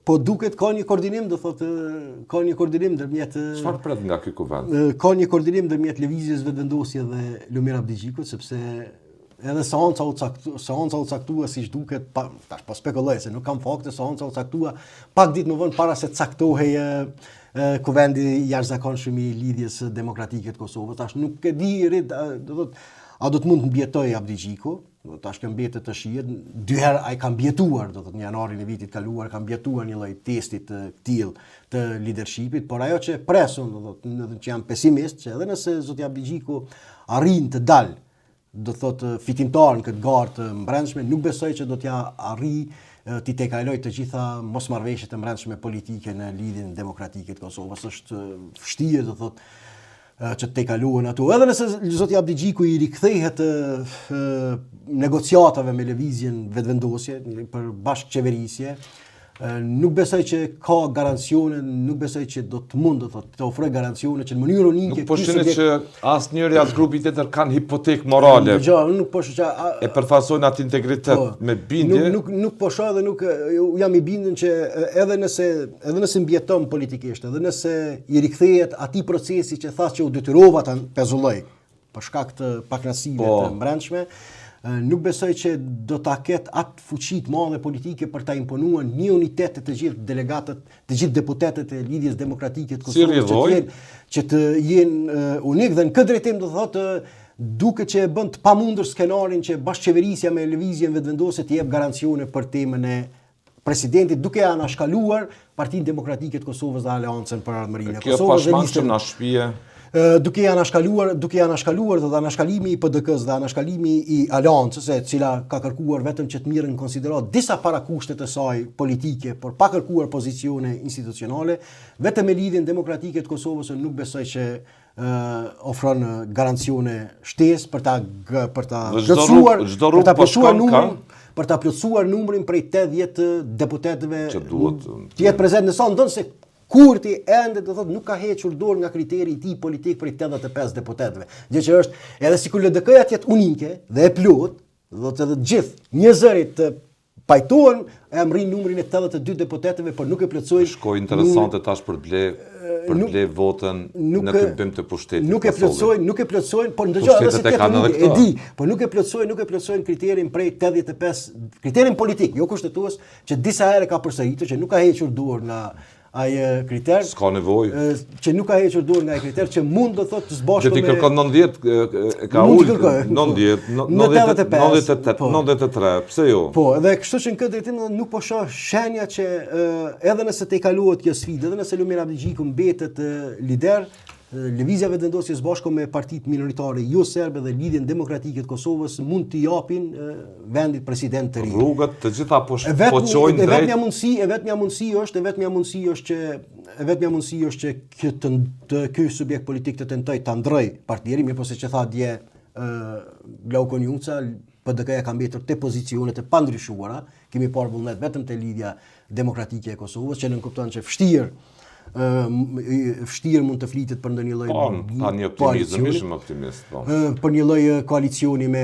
Po duket ka një koordinim, do thotë, ka një koordinim ndërmjet Çfarë pret nga ky kuvend? Ka një koordinim ndërmjet lëvizjes vetëvendosje dhe Lumir Abdigjikut, sepse edhe seanca u caktua siç duket, tash po spekuloj se nuk kam fakte, seanca u caktua pak ditë më vonë para se caktohej kuvendi i jashtëzakonshëm i lidhjes demokratike të Kosovës. Tash nuk e di do thotë a do të mund të mbjetoj Abdigjiku, tash ka mbetet të shihet, 2 herë ai ka mbjetuar, do thotë në janarin e vitit kaluar ka mbjetuar një lloj testi të tillë të leadershipit, por ajo që presun, do thotë, që jam pesimist, që edhe nëse zoti Abdigjiku arrin të dalë, do thotë fitimtar në këtë garë të brendshme, nuk besoj që do t'ja arrijë t'i tejkaloj të gjitha mosmarrëveshjet e brendshme politike në lidhjen demokratike të Kosovës. Është vështirë, do thotë, që të tejkalohen ato. Edhe nëse zoti Abdigjiku i rikthehet negociatave me lëvizjen vetëvendosje për bashkëqeverisje, nuk besoj që ka garancione, nuk besoj që do të mund të ofroj garancione që në mënyrë unike nuk po shihni që asnjëri as grupi tjetër kanë hipotekë morale. Nuk po shoh e përfaqësojnë atë integritet me bindje. Nuk po shoh dhe nuk jam i bindur që edhe nëse mbjeton politikisht, edhe nëse i rikthehet atij procesi që thashë që u detyrova ta pezulloj për shkak të pakënaqësive të brendshme, nuk besoj që do ta ketë atë fuqi të madhe politike për ta imponuar një unitet të gjithë delegatët, të gjithë deputetët e lidhjes demokratike të Kosovës që të jenë unik dhe në këtë drejtim do thotë duket që e bën të pamundur skenarin që bashkëqeverisja me lëvizjen vetëvendosje të jep garancione për temën e presidentit, duke anashkaluar Partinë Demokratike të Kosovës dhe Aleancën për Ardhmërinë e Kosovës. Kjo pashmangshëm na shpije duke i anashkaluar dhe anashkalimi i PDK-s dhe anashkalimi i Aleancës, e cila ka kërkuar vetëm që të mirën në konsiderat disa parakushte të saj politike, por pa kërkuar pozicione institucionale, vetëm me lidhjen demokratike të Kosovës nuk besoj që ofron garancione shtesë për ta plotësuar numrin prej 80 deputetëve që duhet të jetë prezent në salë, ndonë se Kurti ende do thotë nuk ka hequr dorë nga kriteri i tij politik për 85 deputetëve. Gjë që është edhe sikur LDK-ja të jetë unike dhe e plot, do të thotë gjithë një zërit të pajtohen e amrin numrin e 82 deputetëve, por nuk e plotësojnë. Shkoj interesante tash për ble votën në këmbim të pushtetit. Nuk e plotësojnë, por ndëgjoj edhe se e di, por nuk e plotësojnë kriterin prej 85, kriterin politik, jo kushtetues, që disa herë ka përsëritur që nuk ka hequr dorë nga ai kriter. S'ka nevojë. Që nuk ka hequr dorë nga ai kriter që mund do thotë të zbashkohet. Ti kërkon 90 ka ulë 93, pse jo? Po, edhe kështu që në këtë drejtim nuk po shoh shenja që edhe nëse tejkalohet kjo sfidë, edhe nëse Lumir Abdigjiku mbetet lider, lëvizja vetëvendosje së bashku me partitë minoritare jo serbe dhe lidhjen demokratike të Kosovës mund t'i japin vendit president të ri. Rrugët të gjitha po çojnë drejt. E vetmja mundësi është që ky subjekt politik të tentoj ta ndroj partinë, mirë po se që tha dje Glauko Njuca, PDK-ja ka mbetur te pozicionet e pandryshuara, kemi parë vullnet vetëm te lidhja demokratike e Kosovës, që nënkupton që vështirë mund të flitet për ndonjë lloj ka një optimizëm, ishim optimist, për një lloj koalicioni me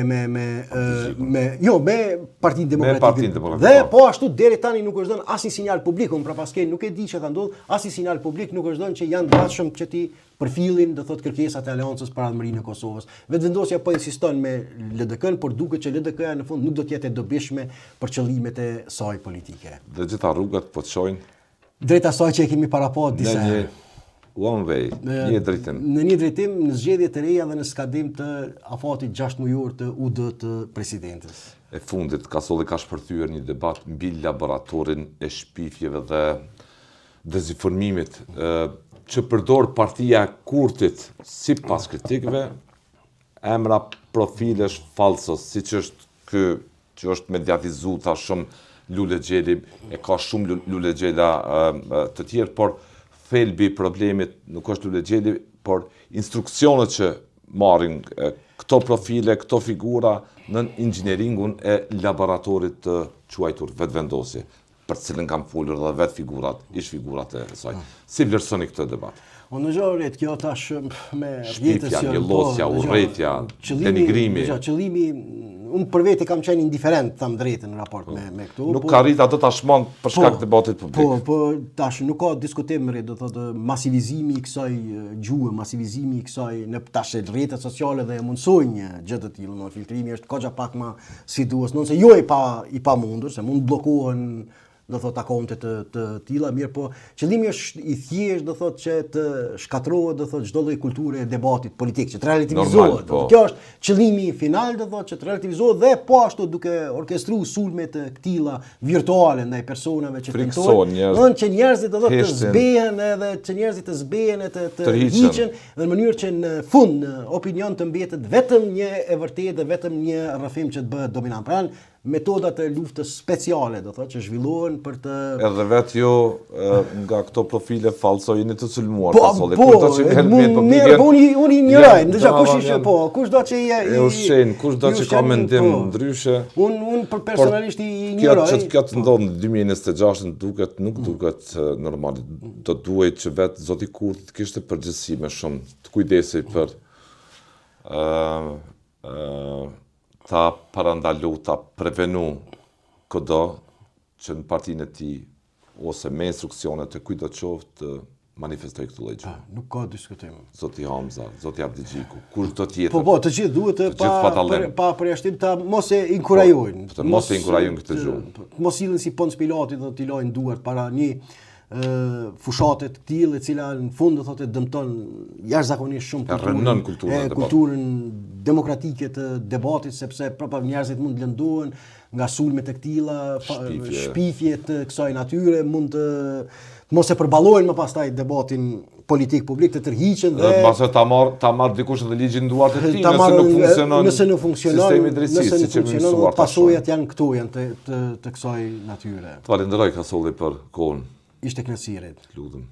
Partinë Demokratike. Dhe po ashtu deri tani nuk është dhënë asnjë sinjal publik, unë prapaske nuk e di që ka ndodhur, asnjë sinjal publik nuk është dhënë që janë gatshëm që ti përfillin, do thotë kërkesat e Aleancës për Ardhmërinë e Kosovës. Vetëvendosja po insiston me LDK-n, por duket që LDK-ja në fund nuk do të jetë e dobishme për qëllimet e saj politike. Dhe gjitha rrugët po çojnë drejt asaj që e kemi parapo disa herë. One way, një drejtim. Në një drejtim, në zgjedhje të reja dhe në skadim të afatit 6 mujor të UD të presidentes. E fundit, Kasolli ka shpërthyer një debat mbi laboratorin e shpifjeve dhe dezinformimit që përdor partia e Kurtit sipas kritikëve emra profilesh falsos, siç është ky që është mediatizuar shumë Lule Xheli, e ka shumë Lule Xhela të tjerë, por thelbi i problemit nuk është Lule Xheli, por instruksionet që marrin këto profile, këto figura në inxhinieringun e laboratorit të quajtur vetëvendosje, për cilën kanë folur edhe vetë figurat, ish figurat e saj. Si vlerësoni këtë debat? O në gjëret, kjo tash me Shpifja, njëllosja, urrëtia, denigrimi. Qëllimi, unë për vete kam qenë indiferent, tham drejtën në raport me këtu. Nuk ka rrit ato ta shmang për shkak të debatit publik. Po, tash nuk ka diskutim do thotë masivizimi i kësaj gjuhë, masivizimi i kësaj në tash rrjetet sociale dhe mundsojnë gjë të tilla, në filtrimi është kogja pak më si duhet, nëse jo i pamundur, se mund bllokohen do thot akonte të tilla, mirë, po qëllimi është i thjesht do thot që të shkatërrohet do thot çdo lloj kulture e debatit politik, që të relativizohet. Po. Kjo është qëllimi final do thot që të relativizohet dhe po ashtu duke orkestruar sulme të këtilla virtuale ndaj personave që tentojnë, që njerëzit do thot të zbehen edhe që njerëzit të zbehen e të hiqen në mënyrë që në fund në opinion të mbetet vetëm një e vërtetë dhe vetëm një rrëfim që të bëhet dominant. Pra metodat e luftës speciale, do thotë, që zhvillohen për të... Edhe vetë jo nga këto profile falso jeni të sulmuar. Unë i njëraj, ndësha kush ishe, kush do që e ushqen, kush do që ka mendim ndryshe. Unë personalisht i njëraj. Kjo të ndodhë në 2026 nuk duket normal. Do duhet që vetë Zoti Kurti të kishte përgjegjësi me shumë, të kujdesej për ta parandalu, ta prevenu këdo që në partinë e tij ose me instruksionet të kujt do të qoftë të manifestoj këtë lloj gjë. Nuk ka diskutim. Zoti Hamza, Zoti Abdigjiku, kush do tjetër. Po, të gjithë duhet pa përjashtim ta mos e inkurajojnë. Të mos e inkurajojnë këtë gjë. Mos sillen si Ponc Pilati do t'i lajnë duart para një fushate të tillë e cila në fund do thotë dëmton jashtëzakonisht shumë kulturën demokratike të debatit, sepse prapë njerëzit mund të lëndohen nga sulme të këtilla, shpifje të kësaj natyre, mund të mos e përballojnë më pastaj debatin politik publik, të tërhiqen dhe mbase ta marr dikush edhe ligjin në duart e tij, nëse nuk funksionon sistemi drejtësisë siç e mësuar. Pasojat janë këto, janë të kësaj natyre. Falenderoj Kasolli për kohën. Ishte kënaqësi. Lutem.